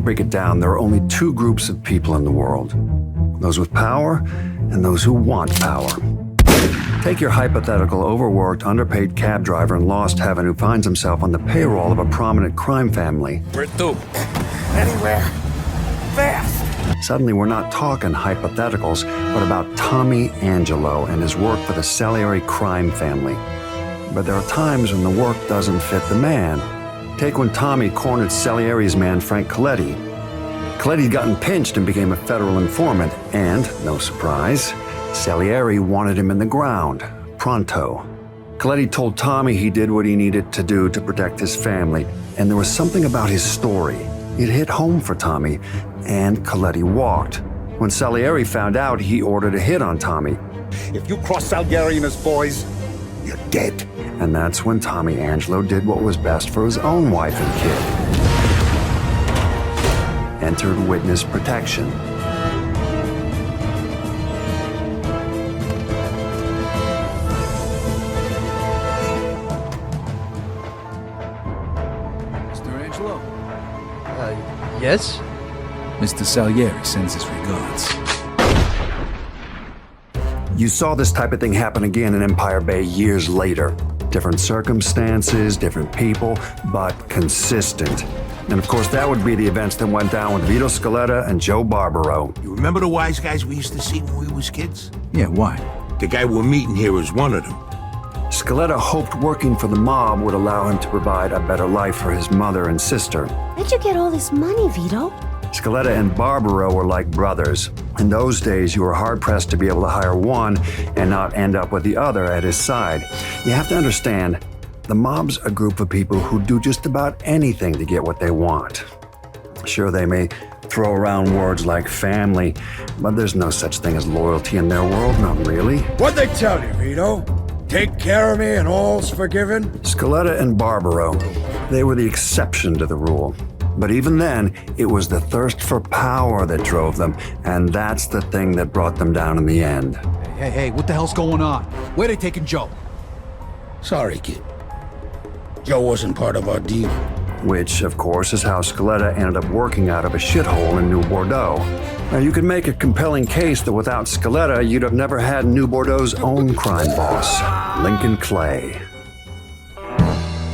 break it down, there are only two groups of people in the world. Those with power and those who want power. Take your hypothetical overworked, underpaid cab driver in Lost Heaven who finds himself on the payroll of a prominent crime family. Where to? Anywhere. Fast! Suddenly, we're not talking hypotheticals, but about Tommy Angelo and his work for the Salieri crime family. But there are times when the work doesn't fit the man. Take when Tommy cornered Salieri's man, Frank Coletti. Coletti'd gotten pinched and became a federal informant, and, no surprise, Salieri wanted him in the ground, pronto. Coletti told Tommy he did what he needed to do to protect his family, and there was something about his story. It hit home for Tommy, and Coletti walked. When Salieri found out, he ordered a hit on Tommy. If you cross Salieri and his boys, you're dead. And that's when Tommy Angelo did what was best for his own wife and kid. Entered witness protection. Mr. Angelo? Yes? Mr. Salieri sends his regards. You saw this type of thing happen again in Empire Bay years later. Different circumstances, different people, but consistent. And of course, that would be the events that went down with Vito Scaletta and Joe Barbaro. You remember the wise guys we used to see when we was kids? Yeah, why? The guy we're meeting here is one of them. Scaletta hoped working for the mob would allow him to provide a better life for his mother and sister. Where'd you get all this money, Vito? Scaletta and Barbaro were like brothers. In those days, you were hard-pressed to be able to hire one and not end up with the other at his side. You have to understand, the mob's a group of people who do just about anything to get what they want. Sure, they may throw around words like family, but there's no such thing as loyalty in their world, not really. What'd they tell you, Vito? Take care of me and all's forgiven? Scaletta and Barbaro, they were the exception to the rule. But even then, it was the thirst for power that drove them, and that's the thing that brought them down in the end. Hey, what the hell's going on? Where they taking Joe? Sorry, kid. Joe wasn't part of our deal. Which, of course, is how Scaletta ended up working out of a shithole in New Bordeaux. Now, you could make a compelling case that without Scaletta, you'd have never had New Bordeaux's own crime boss, Lincoln Clay.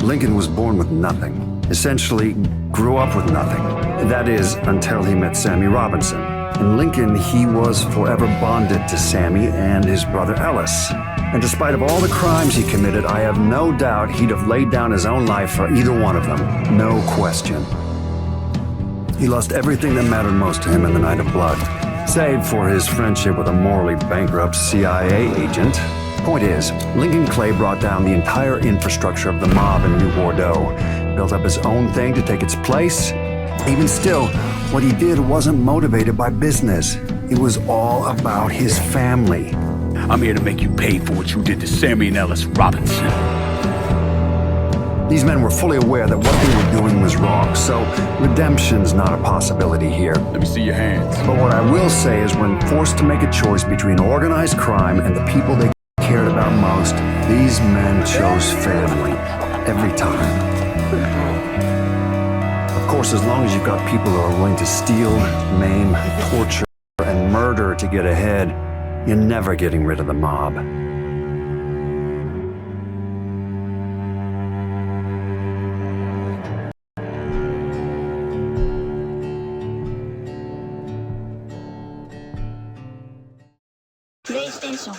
Lincoln was born with nothing. Essentially, grew up with nothing. That is, until he met Sammy Robinson. In Lincoln, he was forever bonded to Sammy and his brother Ellis. And despite of all the crimes he committed, I have no doubt he'd have laid down his own life for either one of them. No question. He lost everything that mattered most to him in the Night of Blood, save for his friendship with a morally bankrupt CIA agent. Point is, Lincoln Clay brought down the entire infrastructure of the mob in New Bordeaux, built up his own thing to take its place. Even still, what he did wasn't motivated by business. It was all about his family. I'm here to make you pay for what you did to Sammy and Ellis Robinson. These men were fully aware that what they were doing was wrong, so redemption's not a possibility here. Let me see your hands. But what I will say is when forced to make a choice between organized crime and the people they cared about most, these men chose family. Every time. Of course, as long as you've got people who are willing to steal, maim, torture, and murder to get ahead, you're never getting rid of the mob. PlayStation